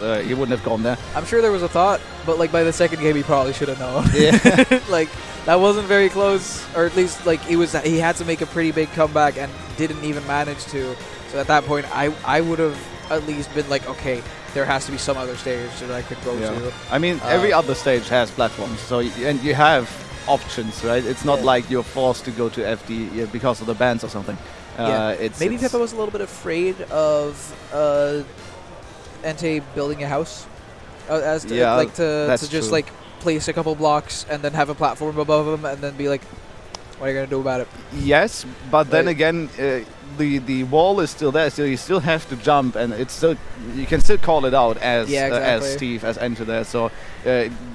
he wouldn't have gone there. I'm sure there was a thought, but like by the second game, he probably should have known. Yeah. Like that wasn't very close, or at least like he had to make a pretty big comeback and didn't even manage to. So at that point, I would have at least been like, okay, there has to be some other stage that I could go to. I mean, every other stage has platforms, so and you have options, right? It's not like you're forced to go to FD because of the bans or something. Maybe Peppa was a little bit afraid of Entei building a house, as to, like to just like place a couple blocks and then have a platform above them and then be like, what are you gonna do about it? Yes, but then again, the wall is still there, so you still have to jump, and it's still you can still call it out as as Steve as enter there. So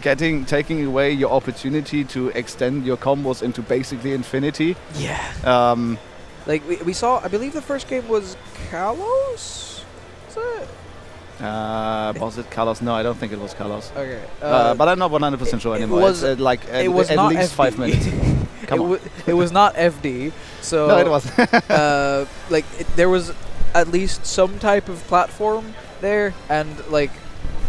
taking away your opportunity to extend your combos into basically infinity. Yeah. Like we saw, I believe the first game was Kalos. Was it? Was it Kalos? No, I don't think it was Kalos. Okay. But I'm not 100% sure anymore. It was like it was at not least FD. 5 minutes. It was not FD. So no, it wasn't. like there was at least some type of platform there, and like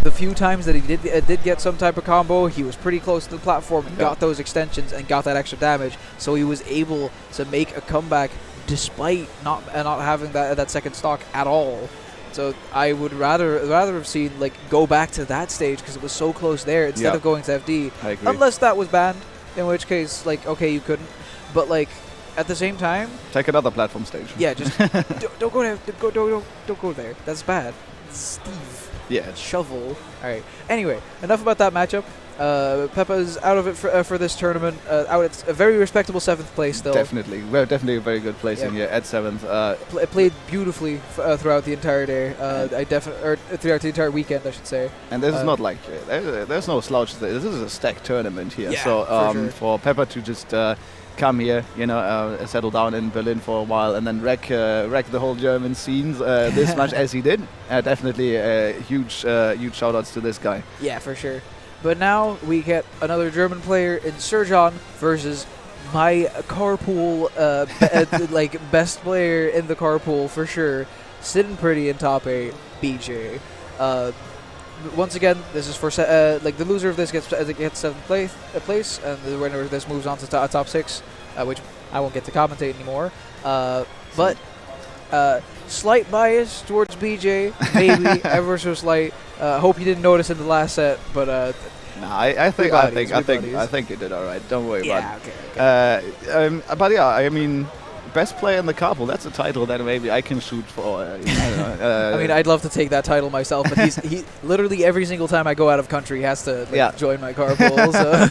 the few times that he did get some type of combo, he was pretty close to the platform, got those extensions, and got that extra damage. So he was able to make a comeback despite not having that second stock at all. So I would rather have seen like go back to that stage because it was so close there instead of going to FD. I agree. Unless that was banned, in which case like okay you couldn't. But like at the same time, take another platform stage. Yeah, just don't go there. Don't go there. That's bad. Steve. Yeah. Shovel. All right. Anyway, enough about that matchup. Peppa's out of it for this tournament. Out at a very respectable 7th place still. Definitely. We're definitely a very good placing here at 7th. Played beautifully throughout the entire day. Throughout the entire weekend, I should say. And this is not like there's no slouch. This is a stacked tournament here. Yeah, so for Peppa to just come here, settle down in Berlin for a while, and then wreck the whole German scenes this much as he did. Definitely huge shout outs to this guy. Yeah, for sure. But now we get another German player in Sirjon versus my carpool, like best player in the carpool for sure, sitting pretty in top 8, BeJay. Once again, this is for like the loser of this gets 7th place, and the winner of this moves on to top 6, which I won't get to commentate anymore. But slight bias towards BeJay, maybe ever so slight. Hope you didn't notice in the last set, but no, I think you did all right. Don't worry about it. Okay. But yeah, I mean, best player in the carpool. That's a title that maybe I can shoot for. I don't know, I mean, I'd love to take that title myself, but he literally every single time I go out of country has to join my carpool. So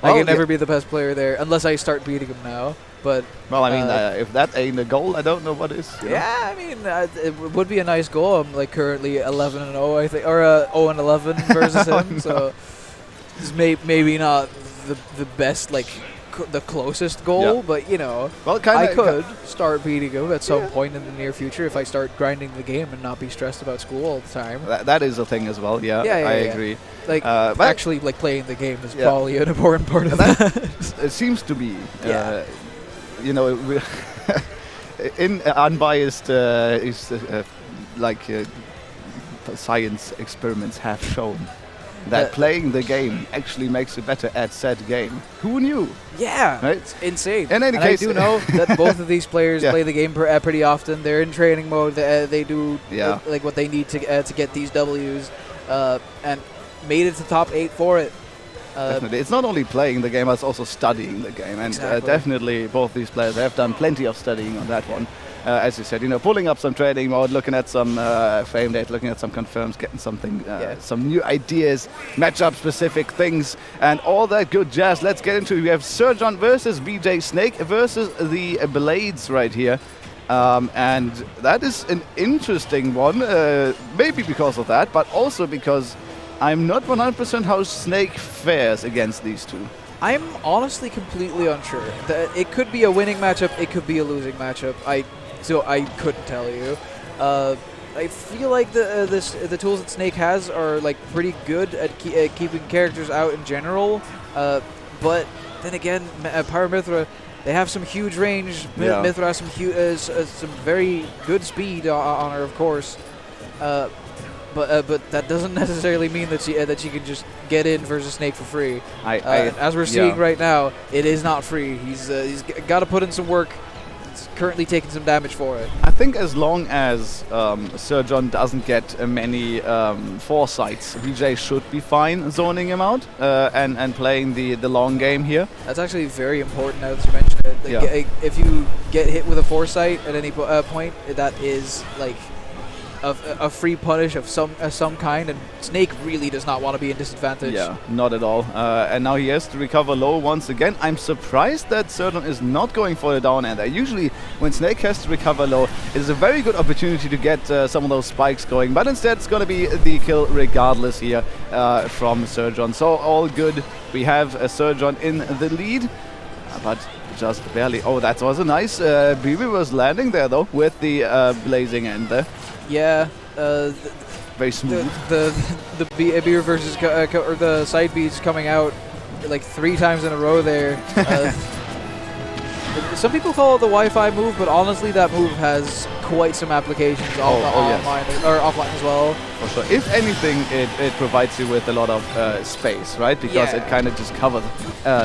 I can never be the best player there unless I start beating him now. But well, I mean, if that ain't a goal, I don't know what is. Yeah, I mean, it would be a nice goal. I'm like currently 11-0, I think, or 0-11 versus him. So it's maybe not the best, like the closest goal, but I could start beating him at some point in the near future if I start grinding the game and not be stressed about school all the time. That is a thing as well. Yeah, I agree. Like actually, like playing the game is probably an important part of that. It seems to be. In unbiased science experiments have shown that playing the game actually makes it better at said game. Who knew? Yeah, right? It's insane. In any case, I do know that both of these players play the game pretty often. They're in training mode. They do like what they need to get these Ws, and made it to top 8 for it. Definitely. It's not only playing the game, it's also studying the game. And definitely both these players have done plenty of studying on that one. As you said, pulling up some training mode, looking at some frame data, looking at some confirms, getting something, some new ideas, matchup-specific things, and all that good jazz. Let's get into it. We have Sirjon versus BeJay, Snake versus the Blades right here. And that is an interesting one, maybe because of that, but also because I'm not 100% how Snake fares against these two. I'm honestly completely unsure. It could be a winning matchup, it could be a losing matchup. So I couldn't tell you. I feel like the tools that Snake has are like pretty good at keeping characters out in general. But then again, Pyra Mythra, they have some huge range. Mythra has some very good speed on her, of course. but that doesn't necessarily mean that she can just get in versus Snake for free. As we're seeing right now, it is not free. He's got to put in some work. He's currently taking some damage for it. I think as long as Sirjon doesn't get many foresights, BeJay should be fine zoning him out and playing the long game here. That's actually very important now that you mention it. Like, if you get hit with a foresight at any point, that is like a free punish of some kind, and Snake really does not want to be in disadvantage. Yeah, not at all. And now he has to recover low once again. I'm surprised that Sirjon is not going for the down ender. Usually when Snake has to recover low, it is a very good opportunity to get some of those spikes going, but instead it's going to be the kill regardless here from Sirjon. So all good. We have Sirjon in the lead, but just barely. Oh, that was a nice BB was landing there though with the blazing end there. Yeah, very smooth. The B versus or the side B's coming out like 3 times in a row there. Some people call it the Wi-Fi move, but honestly, that move has quite some applications online or offline as well. For sure. If anything, it provides you with a lot of space, right? Because it kind of just covers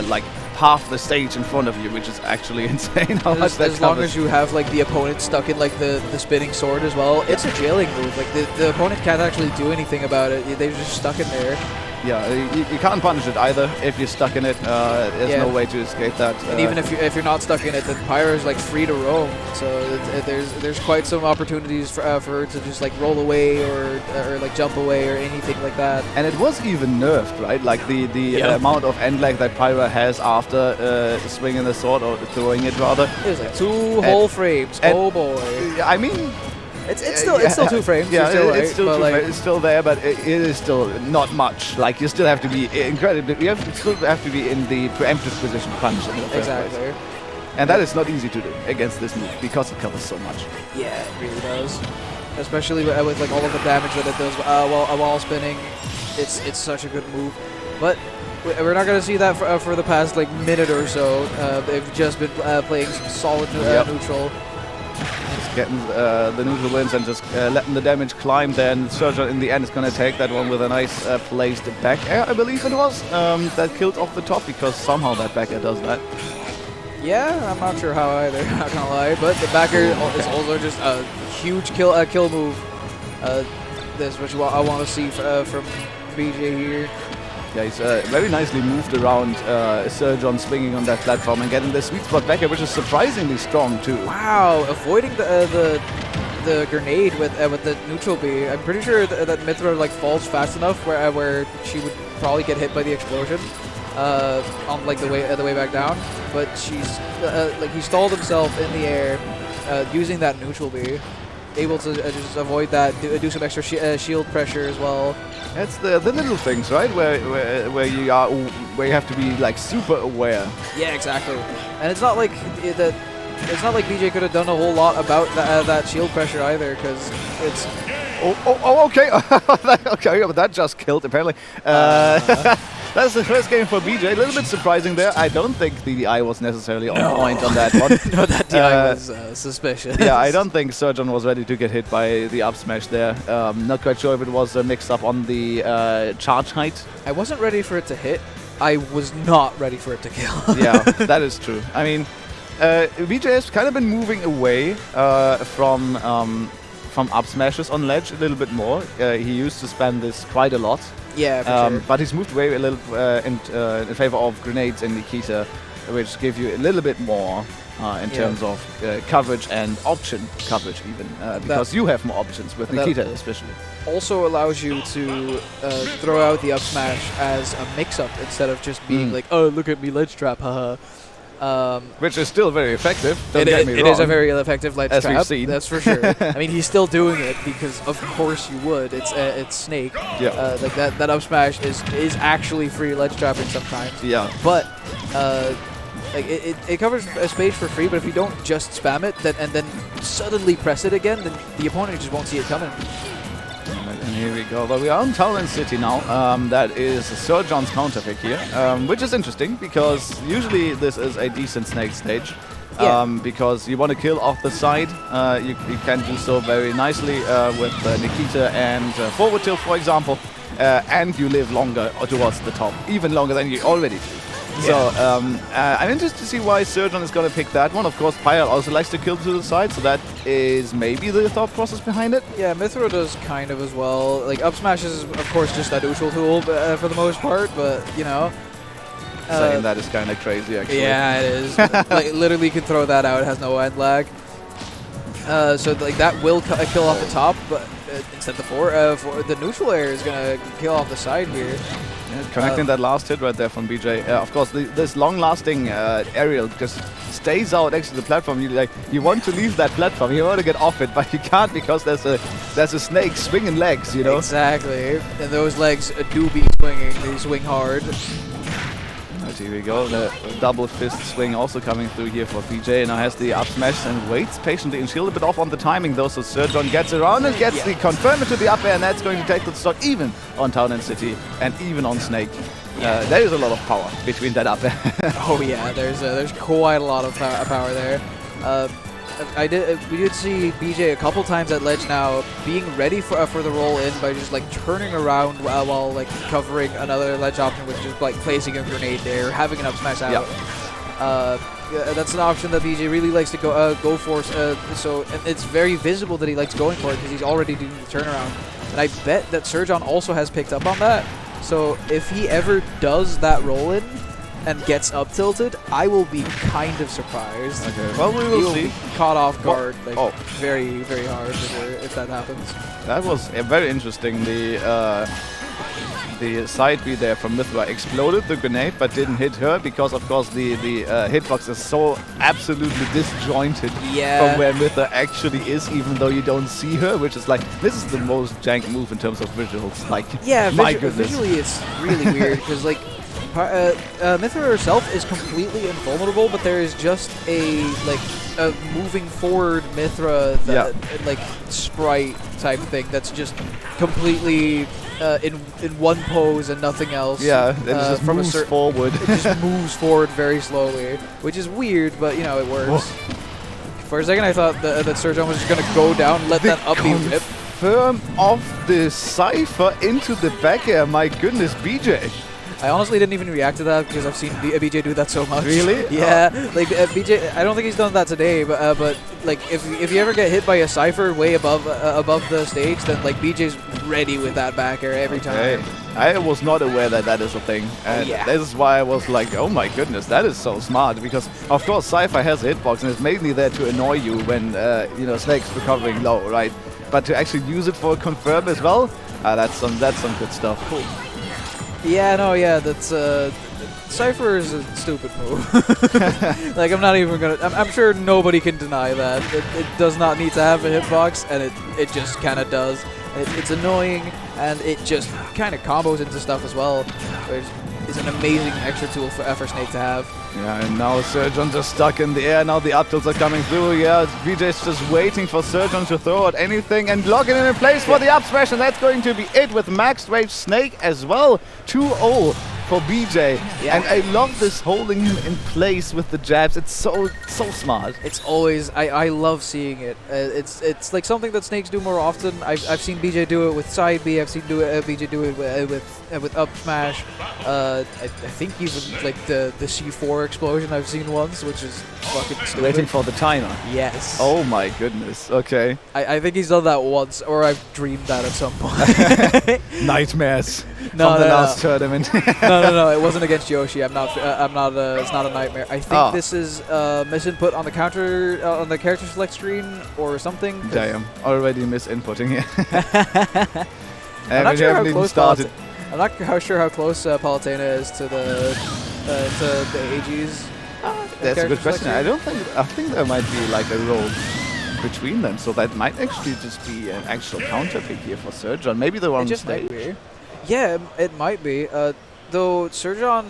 like half the stage in front of you, which is actually insane how much that as long as you have like the opponent stuck in like the spinning sword as well. It's a jailing move. Like the opponent can't actually do anything about it. They're just stuck in there. Yeah, you can't punish it either if you're stuck in it. There's no way to escape that. And even if you're not stuck in it, then Pyra is like free to roam. So there's quite some opportunities for her to just like roll away or like jump away or anything like that. And it was even nerfed, right? Like the amount of end lag that Pyra has after swinging the sword or throwing it rather. It was like 2 whole frames. Oh boy. I mean. It's still 2 frames. Yeah, it's still it's still there, but it is still not much. Like you still have to be incredibly. You still have to be in the preemptive position to punch in the first place. And that is not easy to do against this move because it covers so much. Yeah, it really does. Especially with like all of the damage that it does while spinning. It's such a good move, but we're not going to see that for the past like minute or so. They've just been playing some solid neutral. Just getting the neutral wins and just letting the damage climb there. And Sirjon in the end is going to take that one with a nice placed back air, I believe it was, that killed off the top because somehow that back air does that. Yeah, I'm not sure how either, not going to lie. But the back air is also just a huge kill move. That's what I want to see from BeJay here. Yeah, he's very nicely moved around Sirjon swinging on that platform and getting the sweet spot back here, which is surprisingly strong too. Wow, avoiding the grenade with the neutral B. I'm pretty sure that Mythra like falls fast enough where she would probably get hit by the explosion on like the way back down. But she's like he stalled himself in the air using that neutral B. Able to just avoid that, do some extra shield pressure as well. It's the little things, right? Where you have to be like super aware. Yeah, exactly. And it's not like BeJay could have done a whole lot about that shield pressure either, because it's. Okay. Okay, but that just killed apparently. That's the first game for BeJay. A little bit surprising there. I don't think the DI was necessarily on point on that one. No, that DI was suspicious. Yeah, I don't think Sirjon was ready to get hit by the up smash there. Not quite sure if it was a mix-up on the charge height. I wasn't ready for it to hit. I was not ready for it to kill. Yeah, that is true. I mean, BeJay has kind of been moving away from up smashes on ledge a little bit more. He used to spam this quite a lot. Yeah, for sure. But he's moved away a little in favor of grenades and Nikita, which give you a little bit more in terms of coverage and option coverage even, because you have more options with Nikita especially. Also allows you to throw out the up smash as a mix-up instead of just being like, oh, look at me, ledge trap, haha. Which is still very effective. Don't get me wrong. It is a very effective ledge trap. We've seen. That's for sure. I mean, he's still doing it because, of course, you would. It's Snake. Yeah. Like that up smash is actually free ledge trapping sometimes. Yeah. But like it covers a space for free. But if you don't just spam it and then suddenly press it again, then the opponent just won't see it coming. And here we go. But we are on Talon City now. That is Sirjon's counter pick here, which is interesting because usually this is a decent Snake stage. because you want to kill off the side. You can do so very nicely with Nikita and forward tilt, for example, and you live longer towards the top, even longer than you already do. Yeah. So I'm interested to see why Sirjon is going to pick that one. Of course, Pyra also likes to kill to the side, so that is maybe the thought process behind it. Yeah, Mythra does kind of as well. Like, up smash is, of course, just a neutral tool for the most part, but, you know. Saying that is kind of crazy, actually. Yeah, it is. Like, literally can throw that out. It has no end lag. So, like, that will kill off the top, but instead for the neutral air is going to kill off the side here. Yeah, connecting that last hit right there from BeJay. Of course, this long-lasting aerial just stays out next to the platform. You want to leave that platform, you want to get off it, but you can't because there's a snake swinging legs, you know. Exactly, and those legs do be swinging. They swing hard. Right, here we go. The double fist swing also coming through here for BeJay. Now has the up smash and waits patiently and shield a bit off on the timing though. So Sirjon gets around and gets the confirm to the up air, and that's going to take the stock even on Town and City and even on Snake. There is a lot of power between that up air. Oh yeah, there's quite a lot of power there. We did see BeJay a couple times at ledge now, being ready for the roll in by just like turning around while like covering another ledge option with just like placing a grenade there, having an up smash out. Yeah, that's an option that BeJay really likes to go for. So and it's very visible that he likes going for it because he's already doing the turnaround. And I bet that Sirjon also has picked up on that. So if he ever does that roll in and gets up tilted, I will be kind of surprised. Okay, well, we will see. Be caught off guard very, very hard if that happens. That was very interesting. The side B there from Mythra exploded the grenade but didn't hit her because, of course, the hitbox is so absolutely disjointed from where Mythra actually is, even though you don't see her, which is like, this is the most jank move in terms of visuals. Like, my goodness. Visually it's really weird because, like, Mythra herself is completely invulnerable, but there is just a moving forward Mythra that like sprite type thing that's just completely in one pose and nothing else. Yeah, it just from moves forward. It just moves forward very slowly, which is weird, but you know it works. Whoa. For a second, I thought that Sirjon was just gonna go down, let that up be ripped. Confirm off the Cypher into the back air. My goodness, BeJay. I honestly didn't even react to that because I've seen BeJay do that so much. Really? Yeah, like BeJay. I don't think he's done that today, but like if you ever get hit by a Cypher way above the stage, then like BeJay's ready with that back air every time. I was not aware that that is a thing, and this is why I was like, oh my goodness, that is so smart, because of course Cypher has a hitbox and it's mainly there to annoy you when you know, Snake's recovering low, right? But to actually use it for a confirm as well, that's some good stuff. Cool. Yeah, no, yeah, that's Cypher is a stupid move. Like, I'm not even gonna. I'm sure nobody can deny that. It does not need to have a hitbox, and it just kind of does. It's annoying, and it just kind of combos into stuff as well. It's an amazing extra tool for Snake to have. Yeah, and now Sirjon just stuck in the air. Now the up tilts are coming through. Yeah, BeJay's just waiting for Sirjon to throw out anything and lock it in place for the up smash, and that's going to be it with max rage Snake as well. 2-0 for BeJay. Yeah. And I love this holding him in place with the jabs. It's so smart. It's always, I love seeing it. It's like something that Snakes do more often. I've seen BeJay do it with side B. I've seen BeJay do it with up smash. I think even like the C4 explosion I've seen once, which is fucking stupid. Waiting for the timer. Yes. Oh my goodness. Okay. I think he's done that once, or I've dreamed that at some point. Nightmares from the last tournament. No, it wasn't against Yoshi. I'm not. It's not a nightmare. I think this is misinput on the character select screen or something. Damn, already misinputting here. I'm not sure how close I'm not sure how close Palutena is to the AGs. That's a good question. I think there might be like a roll between them, so that might actually just be an actual counter pick here for Sirjon. Maybe the wrong stage. Yeah, it might be. Though Sirjon,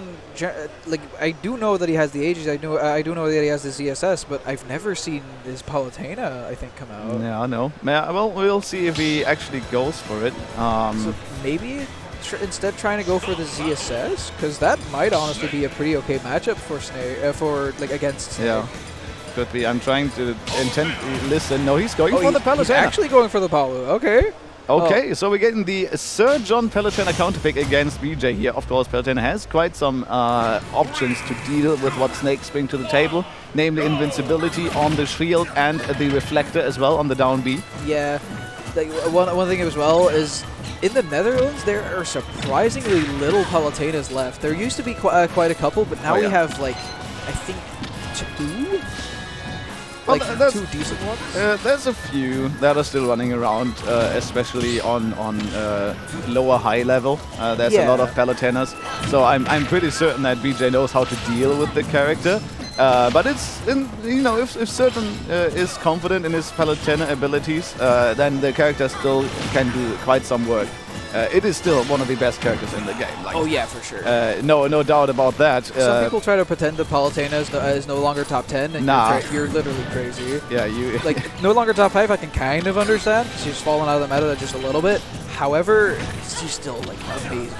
like, I do know that he has the ages. I do know that he has the ZSS, but I've never seen his Palutena, I think, come out. Yeah, I know. Well, we'll see if he actually goes for it. So maybe instead trying to go for the ZSS, because that might honestly be a pretty okay matchup for Snake, against Snake. Yeah. Could be. I'm trying to listen. No, he's going for the Palutena. He's actually going for the Palu. Okay. Okay, so we're getting the Sirjon Palutena counterpick against BeJay here. Of course, Palutena has quite some options to deal with what Snakes bring to the table, namely invincibility on the shield and the reflector as well on the down B. Yeah. Like, one thing as well is in the Netherlands there are surprisingly little Palutenas left. There used to be quite a couple, but now we have like I think 2. Well, like 2 decent ones. There's a few that are still running around, especially on lower high level. There's a lot of Palutenas, so I'm pretty certain that BeJay knows how to deal with the character. But it's if Sirjon is confident in his Palutena abilities, then the character still can do quite some work. It is still one of the best characters in the game. Like, oh yeah, for sure. No doubt about that. Some people try to pretend that Palutena is no longer top 10, and you're literally crazy. Yeah, you like no longer top 5. I can kind of understand. She's fallen out of the meta just a little bit. However, she's still like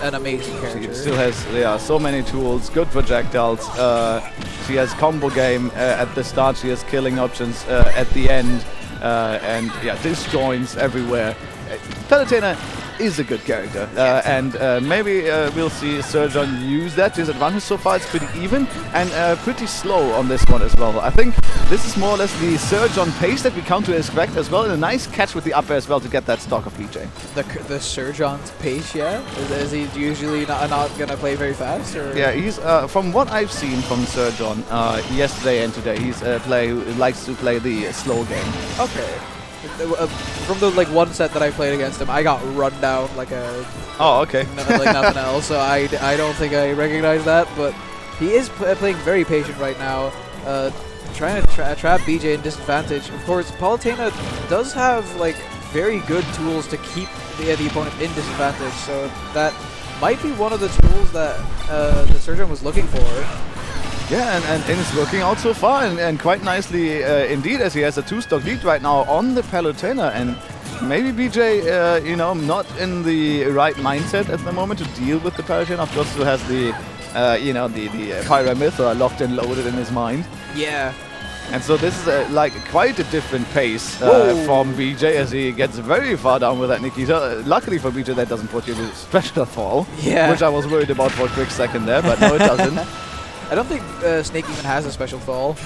an amazing character. She still has so many tools, good projectiles. She has combo game at the start. She has killing options at the end, and disjoints everywhere. Palutena is a good character, and maybe we'll see Sirjon use that to his advantage. So far it's pretty even and pretty slow on this one as well. I think this is more or less the Sirjon pace that we come to expect as well, and a nice catch with the up air as well to get that stock of BeJay. The Sirjon's pace, is he usually not gonna play very fast? Or? Yeah, he's from what I've seen from Sirjon yesterday and today, he's a player who likes to play the slow game. Okay. From the one set that I played against him, I got run down like a okay like nothing else. So I don't think I recognize that, but he is playing very patient right now, trying to trap BeJay in disadvantage. Of course, Palutena does have like very good tools to keep the opponent in disadvantage, so that might be one of the tools that the Sirjon was looking for. Yeah, and it's working out so far, and quite nicely indeed, as he has a 2-stock lead right now on the Palutena, and maybe BeJay, not in the right mindset at the moment to deal with the Palutena. Of course, still has the, the Pyra Mythra locked and loaded in his mind. Yeah. And so this is quite a different pace from BeJay as he gets very far down with that Nikita. Luckily for BeJay, that doesn't put you in a special fall, which I was worried about for a quick second there, but no, it doesn't. I don't think Snake even has a special fall,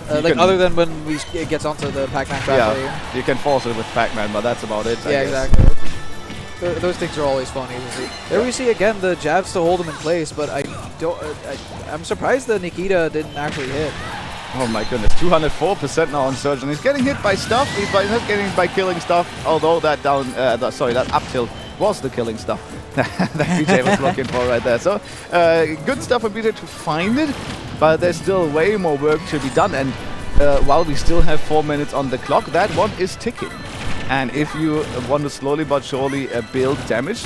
other than when it gets onto the Pac-Man trap. Yeah, you can force it with Pac-Man, but that's about it. Yeah, exactly. Those things are always funny. There we see again the jabs to hold him in place, but I'm surprised that Nikita didn't actually hit. Oh my goodness, 204% now on Sirjon. He's getting hit by stuff. He's not getting hit by killing stuff, although that that up tilt was the killing stuff that BeJay was looking for right there. So good stuff for BeJay to find it, but there's still way more work to be done. And while we still have 4 minutes on the clock, that one is ticking. And if you want to slowly but surely build damage,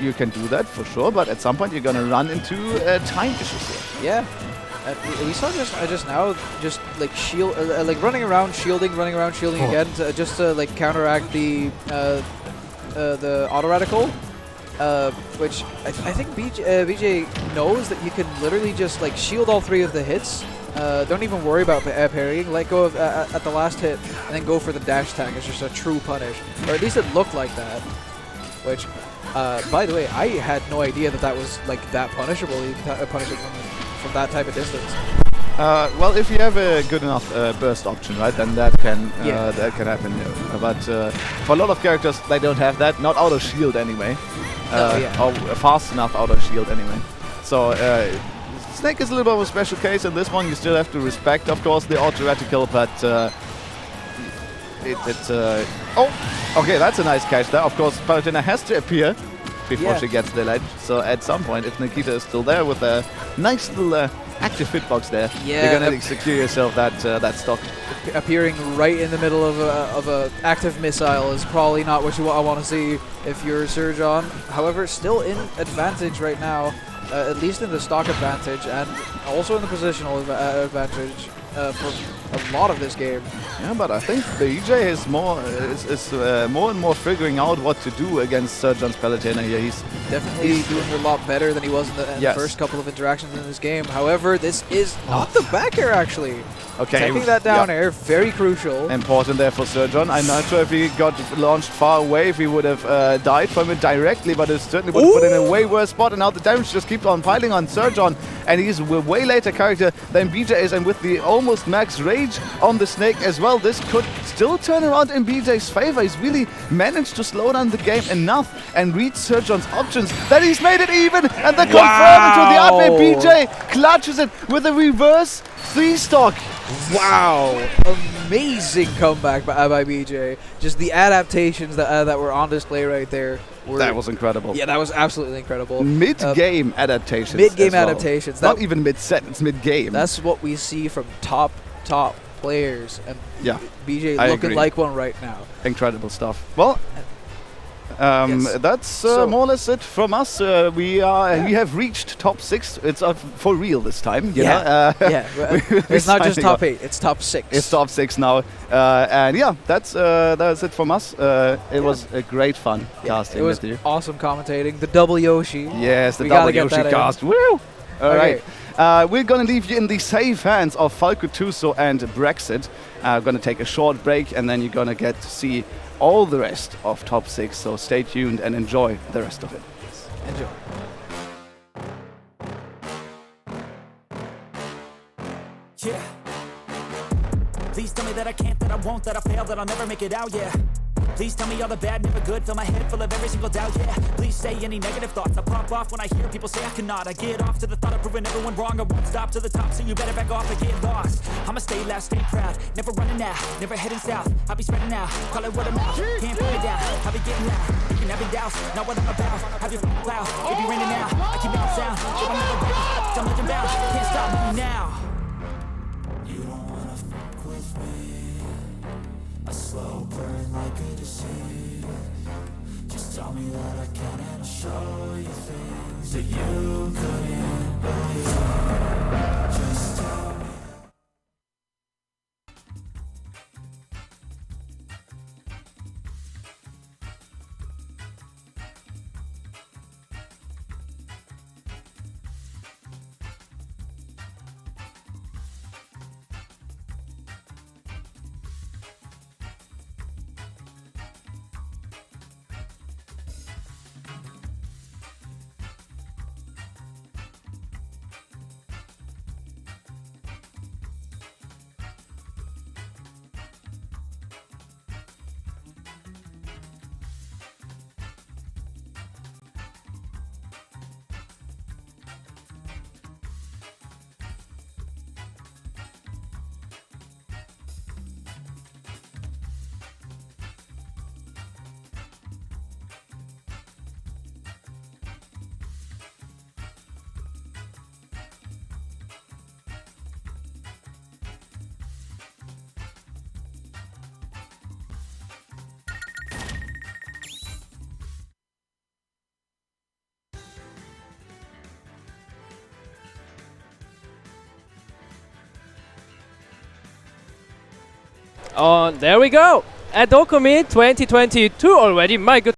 you can do that for sure. But at some point, you're going to run into time issues here. Yeah. We saw just now, just like shield, running around shielding again, just to counteract the auto radical, which I think BeJay knows that you can literally just shield all 3 of the hits. Don't even worry about parrying. Let go of at the last hit, and then go for the dash attack. It's just a true punish, or at least it looked like that. Which, by the way, I had no idea that was that punishable. You can punish it from that type of distance. Well, if you have a good enough burst option, right, then that can happen. But for a lot of characters, they don't have that. Not auto shield anyway, or fast enough auto shield anyway. So Snake is a little bit of a special case in this one. You still have to respect, of course, the auto reticle, but okay, that's a nice catch there. Of course, Palutena has to appear before she gets the ledge. So at some point, if Nikita is still there with a nice little active hitbox there, you're gonna secure yourself that stock. Appearing right in the middle of a active missile is probably not what I want to see if you're Sirjon. However, still in advantage right now, at least in the stock advantage and also in the positional advantage. for a lot of this game. Yeah, but I think BeJay is more and more figuring out what to do against Sirjon's Palutena here. He's Definitely doing a lot better than he was in the Yes. first couple of interactions in this game. However, this is not the back air, actually. okay. Taking that down air, very crucial. Important there for Sirjon. I'm not sure if he got launched far away, if he would have died from it directly, but it certainly would have put in a way worse spot. And now the damage just keeps on piling on Sirjon, and he's a way later character than BeJay is, and with the almost max rage on the Snake as well, this could still turn around in BeJay's favor. He's really managed to slow down the game enough and read Sirjon's options that he's made it even, and the confirm into the outway. BeJay clutches it with a reverse 3-stock. Wow! Amazing comeback by BeJay. Just the adaptations that were on display right there. That was incredible. Yeah, that was absolutely incredible. Mid-game adaptations. Mid-game as well. adaptations. Not even mid-set, it's mid-game. That's what we see from top players, and Yeah, BeJay I looking agree. like one right now. Incredible stuff. Well, Yes. that's So- more or less it from us. We have reached top 6. It's for real this time. You know? Yeah, it's not just top 8; it's top 6. It's top 6 now, and yeah, that's it from us. It was a great fun casting It was with you. awesome commentating. The double Yoshi. Yes, the We gotta double get Yoshi that in. cast. Woo! All Okay. right. We're going to leave you in the safe hands of Falco Tuso and Brexit. We're going to take a short break, and then you're going to get to see all the rest of top 6. So stay tuned and enjoy the rest of it. Enjoy. Yeah. Please tell me that I can't, that I won't, that I fail, that I'll never make it out, yeah. Please tell me all the bad, never good, fill my head full of every single doubt, yeah. Please say any negative thoughts, I pop off when I hear people say I cannot. I get off to the thought of proving everyone wrong, I won't stop to the top, so you better back off and get lost. I'ma stay loud, stay proud, never running out, never heading south. I'll be spreading out, call it word of mouth, can't put me down, I'll be getting loud. You can have it doubts, not what I'm about, have your cloud, it be raining now, I keep making sound, so I'm never ready, I'm looking bound, can't stop me now. You don't wanna fuck with me, a slow burn like a disease. Just tell me that I can and I'll show you things that you couldn't believe. Just tell me. There we go. At DoKomi 2022 already. My good.